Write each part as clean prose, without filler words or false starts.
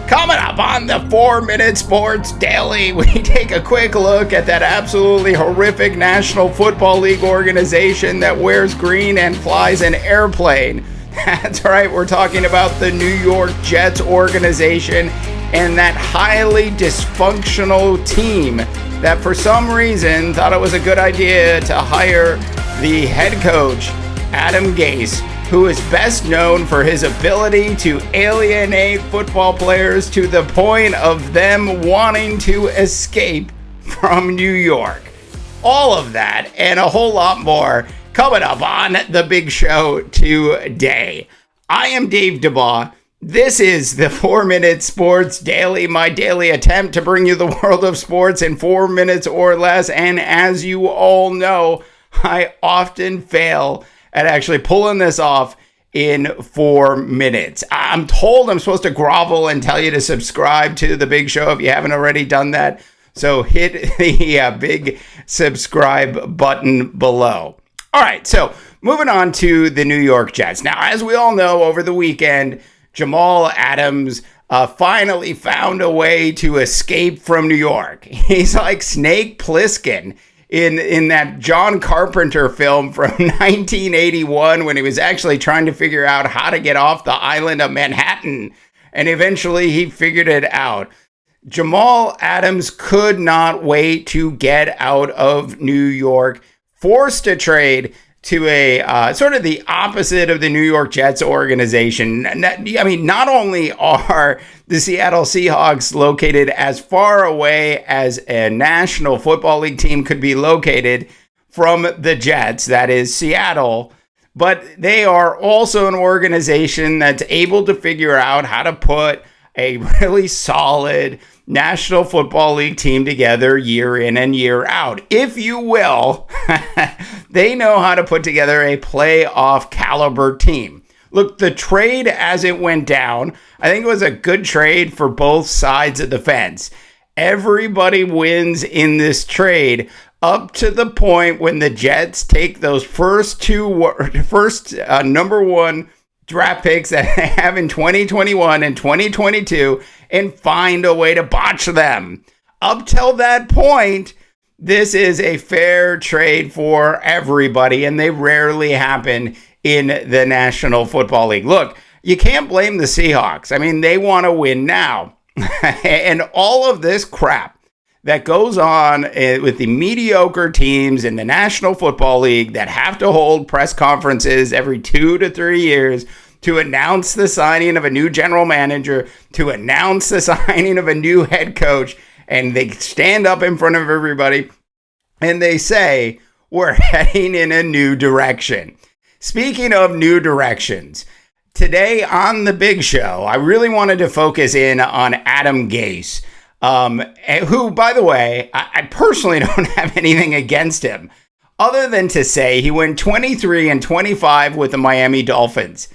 Coming up on the 4-Minute Sports Daily, we take a quick look at that absolutely horrific National Football League organization that wears green and flies an airplane. That's right, we're talking about the New York Jets organization and that highly dysfunctional team that for some reason thought it was a good idea to hire the head coach, Adam Gase, who is best known for his ability to alienate football players to the point of them wanting to escape from New York. All of that and a whole lot more coming up on the big show today. I am Dave DeBaugh. This is the 4-Minute Sports Daily, my daily attempt to bring you the world of sports in 4 minutes or less. And as you all know, I often fail at actually pulling this off in 4 minutes. I'm told I'm supposed to grovel and tell you to subscribe to the big show if you haven't already done that. So hit the big subscribe button below. All right, so moving on to the New York Jets. Now, as we all know, over the weekend, Jamal Adams finally found a way to escape from New York. He's like Snake Plissken in that John Carpenter film from 1981 when he was actually trying to figure out how to get off the island of Manhattan. And eventually he figured it out. Jamal Adams could not wait to get out of New York, forced to trade to a sort of the opposite of the New York Jets organization. I mean, not only are the Seattle Seahawks located as far away as a National Football League team could be located from the Jets, that is Seattle, but they are also an organization that's able to figure out how to put a really solid National Football League team together year in and year out. If you will, they know how to put together a playoff caliber team. Look, the trade as it went down, I think it was a good trade for both sides of the fence. Everybody wins in this trade up to the point when the Jets take those first number one draft picks that they have in 2021 and 2022 and find a way to botch them. Up till that point, this is a fair trade for everybody, and they rarely happen in the National Football League. Look, you can't blame the Seahawks. I mean, they want to win now. And all of this crap that goes on with the mediocre teams in the National Football League that have to hold press conferences every 2 to 3 years to announce the signing of a new general manager, to announce the signing of a new head coach, and they stand up in front of everybody and they say, we're heading in a new direction. Speaking of new directions, today on the big show, I really wanted to focus in on Adam Gase, who, by the way, I personally don't have anything against him, other than to say he went 23-25 with the Miami Dolphins.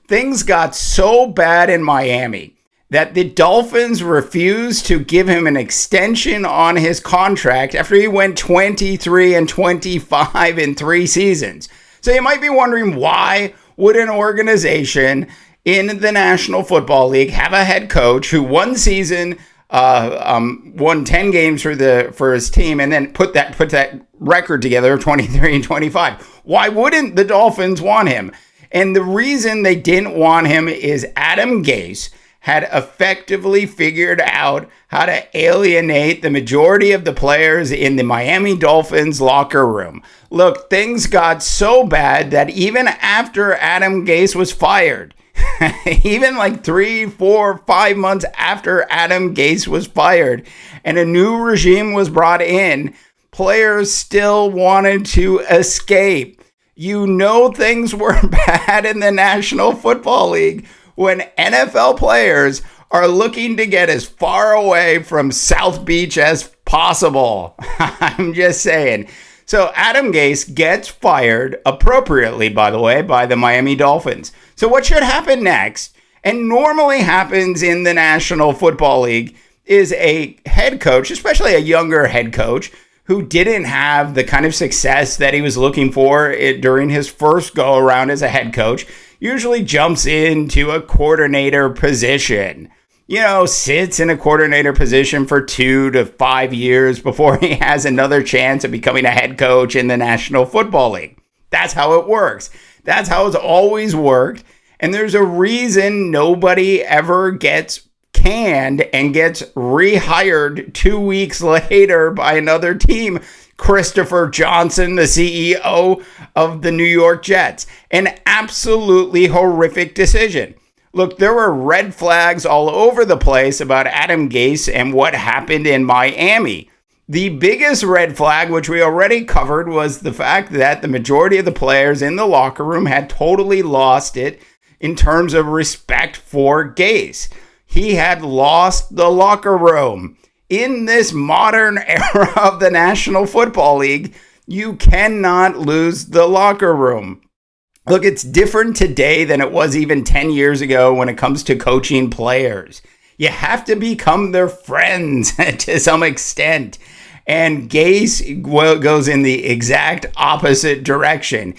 Things got so bad in Miami that the Dolphins refused to give him an extension on his contract after he went 23-25 in 3 seasons. So you might be wondering, why would an organization in the National Football League have a head coach who one season won 10 games for his team and then put that record together of 23-25? Why wouldn't the Dolphins want him? And the reason they didn't want him is Adam Gase had effectively figured out how to alienate the majority of the players in the Miami Dolphins locker room. Look, things got so bad that even after Adam Gase was fired, even like 3, 4, 5 months after Adam Gase was fired and a new regime was brought in, players still wanted to escape. You know things were bad in the National Football League when NFL players are looking to get as far away from South Beach as possible. I'm just saying. So Adam Gase gets fired, appropriately, by the way, by the Miami Dolphins. So what should happen next, and normally happens in the National Football League, is a head coach, especially a younger head coach, who didn't have the kind of success that he was looking for during his first go around as a head coach, usually jumps into a coordinator position. sits in a coordinator position for 2 to 5 years before he has another chance of becoming a head coach in the National Football League. That's how it works. That's how it's always worked. And there's a reason nobody ever gets canned and gets rehired 2 weeks later by another team. Christopher Johnson, the CEO of the New York Jets. An absolutely horrific decision. Look, there were red flags all over the place about Adam Gase and what happened in Miami. The biggest red flag, which we already covered, was the fact that the majority of the players in the locker room had totally lost it in terms of respect for Gase. He had lost the locker room. In this modern era of the National Football League, you cannot lose the locker room. Look, it's different today than it was even 10 years ago when it comes to coaching players. You have to become their friends to some extent. And Gase goes in the exact opposite direction.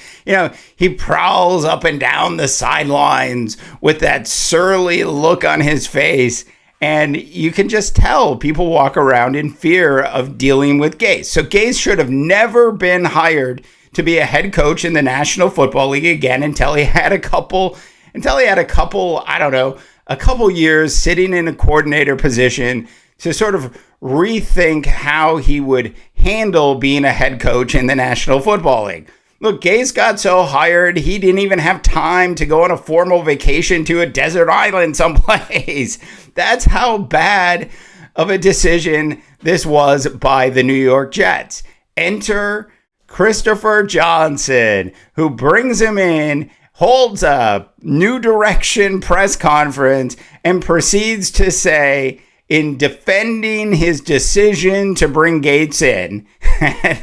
He prowls up and down the sidelines with that surly look on his face. And you can just tell people walk around in fear of dealing with Gase. So Gase should have never been hired to be a head coach in the National Football League again until he had a couple, a couple years sitting in a coordinator position to sort of rethink how he would handle being a head coach in the National Football League. Look, Gase got so hired, he didn't even have time to go on a formal vacation to a desert island someplace. That's how bad of a decision this was by the New York Jets. Enter Christopher Johnson, who brings him in, holds a New Direction press conference, and proceeds to say, in defending his decision to bring Gase in,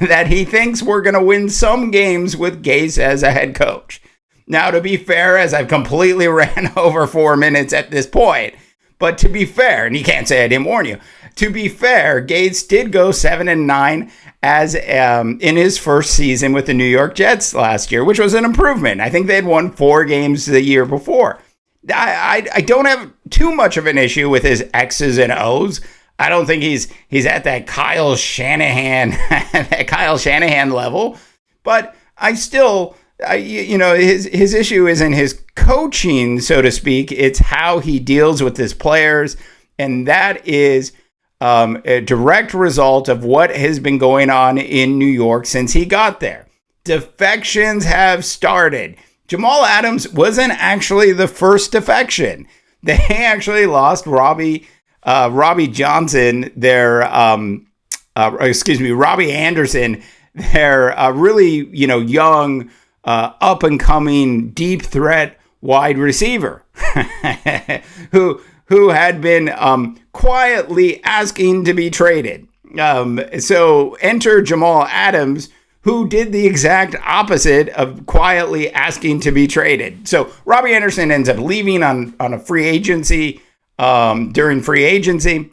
that he thinks we're going to win some games with Gase as a head coach. Now, to be fair, as I've completely ran over 4 minutes at this point, but to be fair, and you can't say I didn't warn you, to be fair, Gase did go 7-9 as in his first season with the New York Jets last year, which was an improvement. I think they had won 4 games the year before. I don't have too much of an issue with his X's and O's. I don't think he's at that Kyle Shanahan level, but I still, his issue isn't his coaching, so to speak. It's how he deals with his players, and that is a direct result of what has been going on in New York since he got there. Defections have started. Jamal Adams wasn't actually the first defection. They actually lost Robby Anderson, their really, young, up and coming deep threat wide receiver who had been quietly asking to be traded. So enter Jamal Adams, who did the exact opposite of quietly asking to be traded. So Robby Anderson ends up leaving on a free agency, during free agency,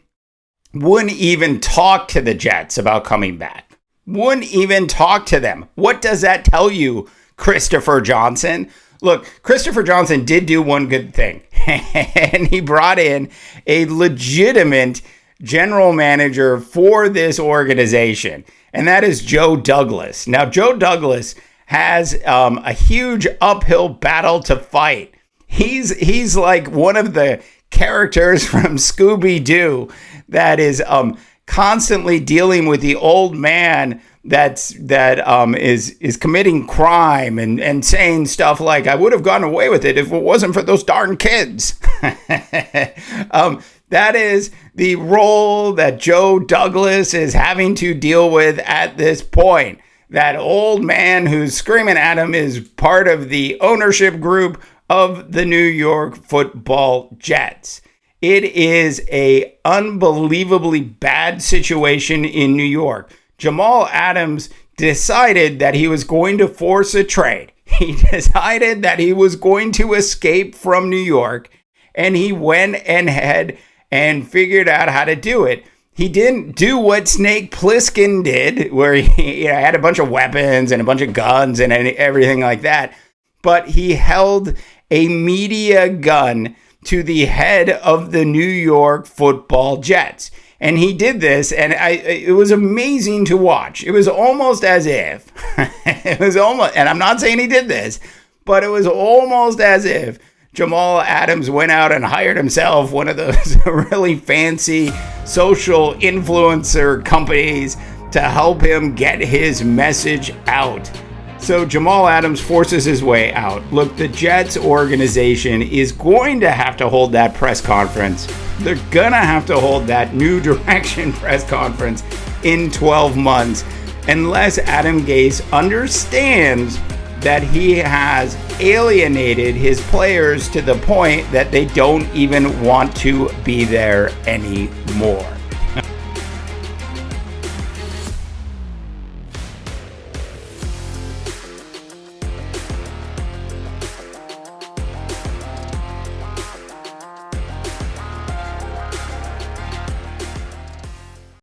wouldn't even talk to the Jets about coming back. Wouldn't even talk to them. What does that tell you, Christopher Johnson? Look, Christopher Johnson did do one good thing, and he brought in a legitimate general manager for this organization, and that is Joe Douglas. Now, Joe Douglas has a huge uphill battle to fight. He's like one of the characters from Scooby-Doo that is constantly dealing with the old man that is committing crime and saying stuff like, I would have gotten away with it if it wasn't for those darn kids. That is the role that Joe Douglas is having to deal with at this point. That old man who's screaming at him is part of the ownership group of the New York Football Jets. It is a unbelievably bad situation in New York. Jamal Adams decided that he was going to force a trade. He decided that he was going to escape from New York, and he went ahead and figured out how to do it. He didn't do what Snake Plissken did, where he had a bunch of weapons and a bunch of guns and everything like that. But he held a media gun to the head of the New York Football Jets. And he did this, and it was amazing to watch. It was almost as if, and I'm not saying he did this, but it was almost as if Jamal Adams went out and hired himself one of those really fancy social influencer companies to help him get his message out. So Jamal Adams forces his way out. Look, the Jets organization is going to have to hold that press conference. They're gonna have to hold that new direction press conference in 12 months unless Adam Gase understands that he has alienated his players to the point that they don't even want to be there anymore.